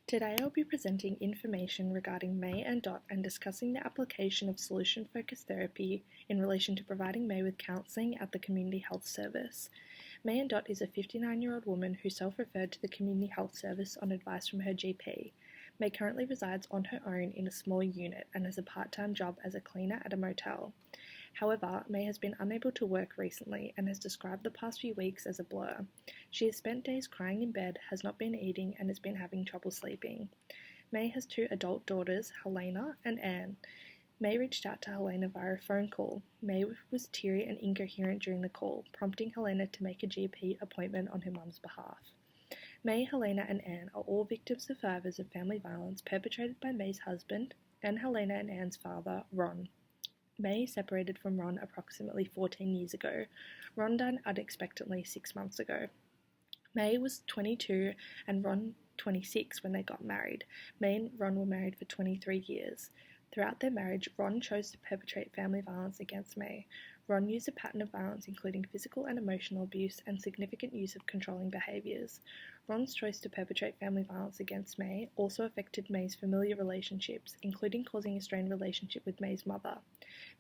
Today I'll be presenting information regarding May and Dot and discussing the application of solution-focused therapy in relation to providing May with counselling at the Community Health Service. May and Dot is a 59-year-old woman who self-referred to the Community Health Service on advice from her GP. May currently resides on her own in a small unit and has a part-time job as a cleaner at a motel. However, May has been unable to work recently and has described the past few weeks as a blur. She has spent days crying in bed, has not been eating, and has been having trouble sleeping. May has two adult daughters, Helena and Anne. May reached out to Helena via a phone call. May was teary and incoherent during the call, prompting Helena to make a GP appointment on her mum's behalf. May, Helena, and Anne are all victim survivors of family violence perpetrated by May's husband and Helena and Anne's father, Ron. May separated from Ron approximately 14 years ago. Ron died unexpectedly 6 months ago. May was 22 and Ron 26 when they got married. May and Ron were married for 23 years. Throughout their marriage, Ron chose to perpetrate family violence against May. Ron used a pattern of violence including physical and emotional abuse and significant use of controlling behaviours. Ron's choice to perpetrate family violence against May also affected May's familiar relationships, including causing a strained relationship with May's mother.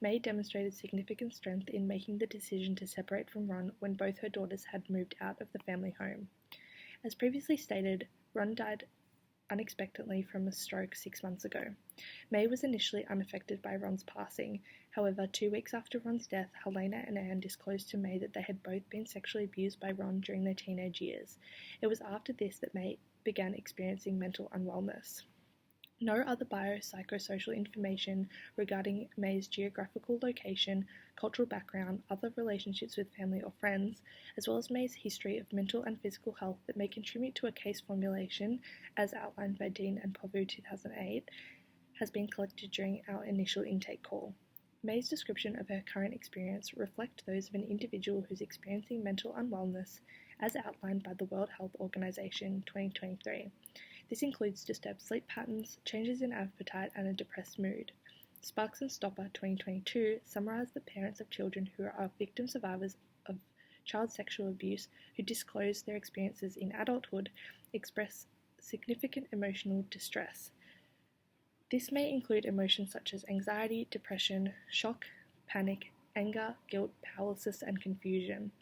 May demonstrated significant strength in making the decision to separate from Ron when both her daughters had moved out of the family home. As previously stated, Ron died unexpectedly from a stroke 6 months ago. May was initially unaffected by Ron's passing. However, 2 weeks after Ron's death, Helena and Anne disclosed to May that they had both been sexually abused by Ron during their teenage years. It was after this that May began experiencing mental unwellness. No other biopsychosocial information regarding May's geographical location, cultural background, other relationships with family or friends, as well as May's history of mental and physical health that may contribute to a case formulation, as outlined by Dean and Povu 2008, has been collected during our initial intake call. May's description of her current experience reflect those of an individual who's experiencing mental unwellness, as outlined by the World Health Organization 2023. This includes disturbed sleep patterns, changes in appetite, and a depressed mood. Sparks and Stopper 2022 summarised that parents of children who are victim survivors of child sexual abuse who disclose their experiences in adulthood express significant emotional distress. This may include emotions such as anxiety, depression, shock, panic, anger, guilt, powerlessness, and confusion.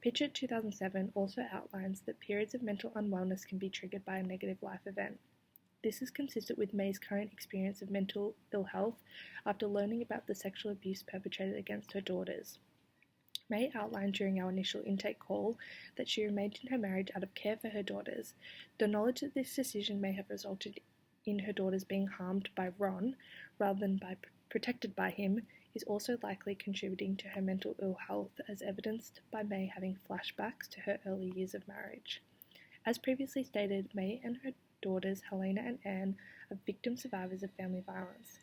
Picture 2007 also outlines that periods of mental unwellness can be triggered by a negative life event. This is consistent with May's current experience of mental ill health after learning about the sexual abuse perpetrated against her daughters. May outlined during our initial intake call that she remained in her marriage out of care for her daughters. The knowledge that this decision may have resulted in her daughters being harmed by Ron rather than protected by him is also likely contributing to her mental ill health, as evidenced by May having flashbacks to her early years of marriage. As previously stated, May and her daughters, Helena and Anne, are victim survivors of family violence.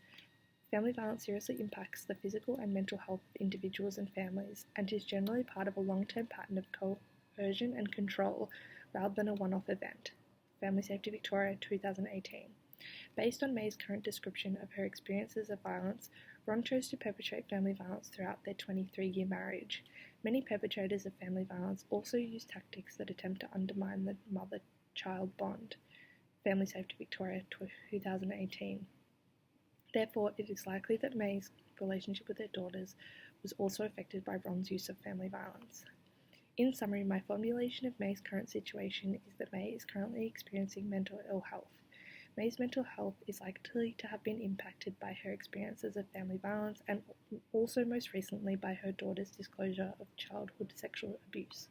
Family violence seriously impacts the physical and mental health of individuals and families, and is generally part of a long-term pattern of coercion and control rather than a one-off event. Family Safety Victoria 2018. Based on May's current description of her experiences of violence, Ron chose to perpetrate family violence throughout their 23-year marriage. Many perpetrators of family violence also use tactics that attempt to undermine the mother-child bond. Family Safety Victoria 2018. Therefore, it is likely that May's relationship with her daughters was also affected by Ron's use of family violence. In summary, my formulation of May's current situation is that May is currently experiencing mental ill health. May's mental health is likely to have been impacted by her experiences of family violence and also most recently by her daughter's disclosure of childhood sexual abuse.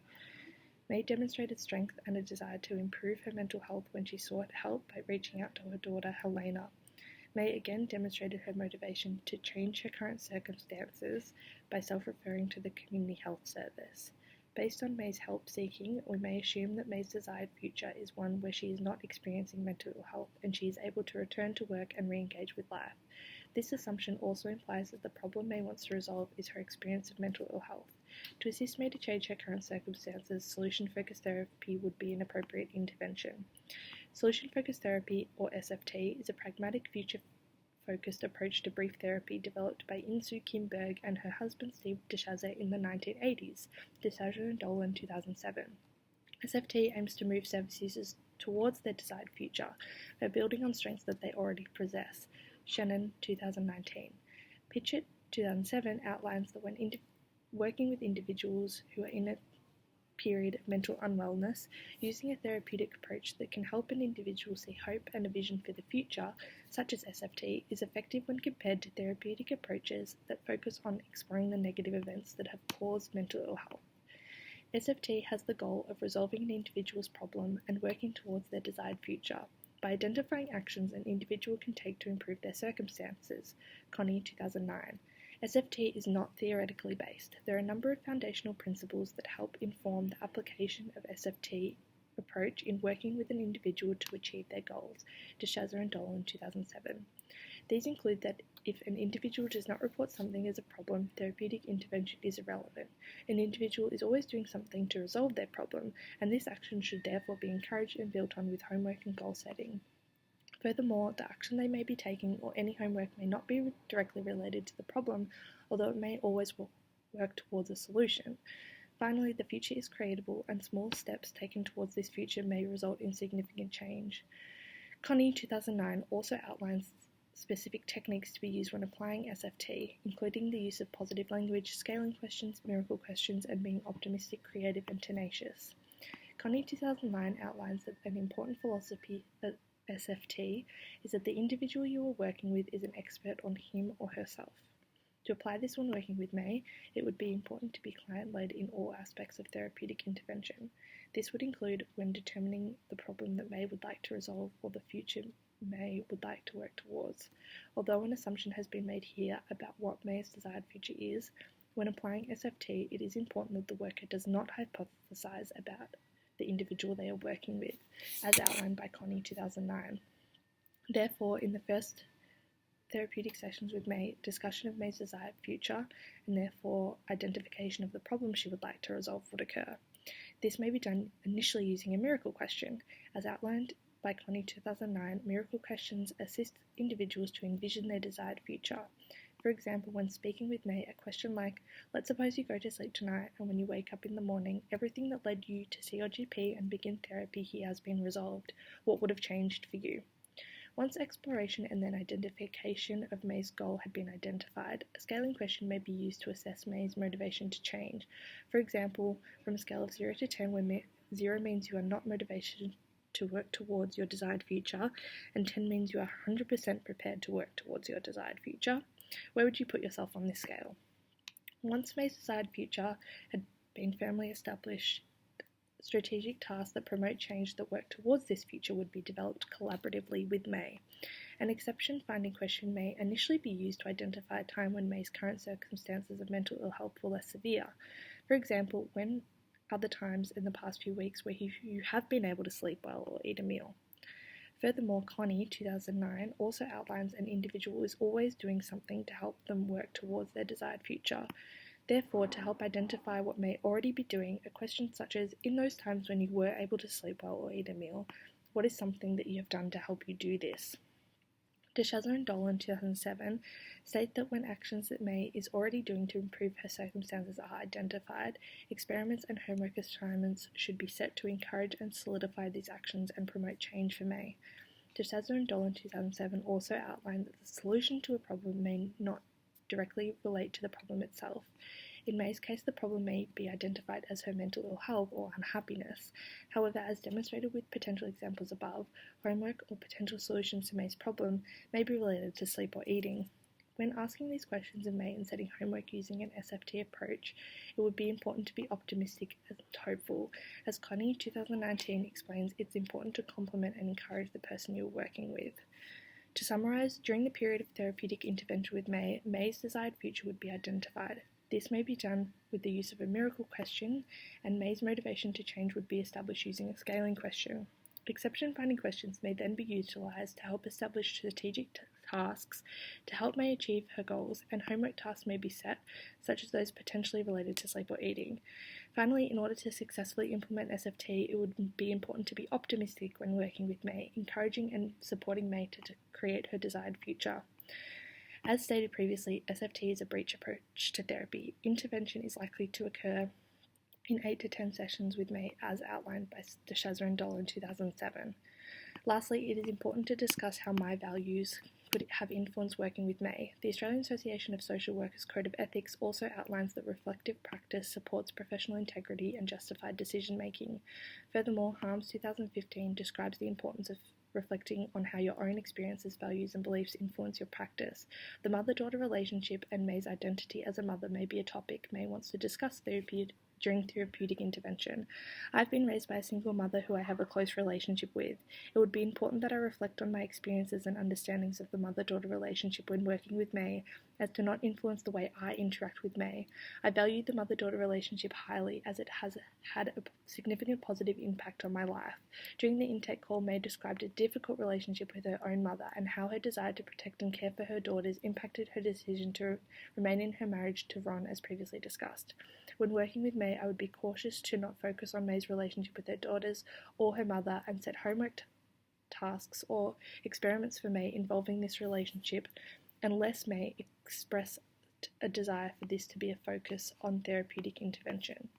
May demonstrated strength and a desire to improve her mental health when she sought help by reaching out to her daughter Helena. May again demonstrated her motivation to change her current circumstances by self-referring to the Community Health Service. Based on May's help seeking, we may assume that May's desired future is one where she is not experiencing mental ill health and she is able to return to work and re-engage with life. This assumption also implies that the problem May wants to resolve is her experience of mental ill health. To assist May to change her current circumstances, solution-focused therapy would be an appropriate intervention. Solution-focused therapy, or SFT, is a pragmatic future-focused approach to brief therapy developed by In-Soo Kim Berg and her husband Steve DeShazer in the 1980s, DeShazer and Dolan 2007. SFT aims to move service users towards their desired future by building on strengths that they already possess. Shannon, 2019. Pitchett, 2007, outlines that when working with individuals who are in a period of mental unwellness, using a therapeutic approach that can help an individual see hope and a vision for the future, such as SFT, is effective when compared to therapeutic approaches that focus on exploring the negative events that have caused mental ill health. SFT has the goal of resolving an individual's problem and working towards their desired future by identifying actions an individual can take to improve their circumstances. Connie, 2009. SFT is not theoretically based. There are a number of foundational principles that help inform the application of SFT approach in working with an individual to achieve their goals. DeShazer and Dolan, 2007. These include that if an individual does not report something as a problem, therapeutic intervention is irrelevant. An individual is always doing something to resolve their problem, and this action should therefore be encouraged and built on with homework and goal setting. Furthermore, the action they may be taking or any homework may not be directly related to the problem, although it may always work towards a solution. Finally, the future is creatable, and small steps taken towards this future may result in significant change. Connie, 2009, also outlines specific techniques to be used when applying SFT, including the use of positive language, scaling questions, miracle questions, and being optimistic, creative, and tenacious. Connie, 2009, outlines that an important philosophy of SFT is that the individual you are working with is an expert on him or herself. To apply this when working with May, it would be important to be client-led in all aspects of therapeutic intervention. This would include when determining the problem that May would like to resolve or the future May would like to work towards. Although an assumption has been made here about what May's desired future is, when applying SFT, it is important that the worker does not hypothesize about the individual they are working with, as outlined by Connie, 2009. Therefore, in the first therapeutic sessions with May, discussion of May's desired future, and therefore identification of the problem she would like to resolve would occur. This may be done initially using a miracle question. As outlined by Connie, 2009, miracle questions assist individuals to envision their desired future. For example, when speaking with May, a question like, let's suppose you go to sleep tonight and when you wake up in the morning, everything that led you to see your GP and begin therapy here has been resolved. What would have changed for you? Once exploration and then identification of May's goal had been identified, a scaling question may be used to assess May's motivation to change. For example, from a scale of 0 to 10, where 0 means you are not motivated to work towards your desired future, and 10 means you are 100% prepared to work towards your desired future, where would you put yourself on this scale? Once May's desired future had been firmly established, strategic tasks that promote change that work towards this future would be developed collaboratively with May. An exception-finding question may initially be used to identify a time when May's current circumstances of mental ill health were less severe. For example, when are the times in the past few weeks where you have been able to sleep well or eat a meal? Furthermore, Connie, 2009, also outlines an individual is always doing something to help them work towards their desired future. Therefore, to help identify what may already be doing, a question such as, in those times when you were able to sleep well or eat a meal, what is something that you have done to help you do this? DeShazer and Dolan, 2007, state that when actions that May is already doing to improve her circumstances are identified, experiments and homework assignments should be set to encourage and solidify these actions and promote change for May. DeShazer and Dolan, 2007, also outlined that the solution to a problem may not directly relate to the problem itself. In May's case, the problem may be identified as her mental ill health or unhappiness. However, as demonstrated with potential examples above, homework or potential solutions to May's problem may be related to sleep or eating. When asking these questions of May and setting homework using an SFT approach, it would be important to be optimistic and hopeful. As Connie, 2019, explains, it's important to compliment and encourage the person you're working with. To summarise, during the period of therapeutic intervention with May, May's desired future would be identified. This may be done with the use of a miracle question, and May's motivation to change would be established using a scaling question. Exception-finding questions may then be utilised to help establish strategic tasks to help May achieve her goals, and homework tasks may be set, such as those potentially related to sleep or eating. Finally, in order to successfully implement SFT, it would be important to be optimistic when working with May, encouraging and supporting May to create her desired future. As stated previously, SFT is a breach approach to therapy. Intervention is likely to occur in 8 to 10 sessions with May as outlined by DeShazer and Doll in 2007. Lastly, it is important to discuss how my values could have influenced working with May. The Australian Association of Social Workers Code of Ethics also outlines that reflective practice supports professional integrity and justified decision making. Furthermore, Harms 2015 describes the importance of reflecting on how your own experiences, values, and beliefs influence your practice. The mother-daughter relationship and May's identity as a mother may be a topic May wants to discuss during therapeutic intervention. I've been raised by a single mother who I have a close relationship with. It would be important that I reflect on my experiences and understandings of the mother-daughter relationship when working with May, as to not influence the way I interact with May. I value the mother-daughter relationship highly, as it has had a significant positive impact on my life. During the intake call, May described a difficult relationship with her own mother and how her desire to protect and care for her daughters impacted her decision to remain in her marriage to Ron, as previously discussed. When working with May, I would be cautious to not focus on May's relationship with her daughters or her mother and set homework tasks or experiments for May involving this relationship unless May expressed a desire for this to be a focus on therapeutic intervention.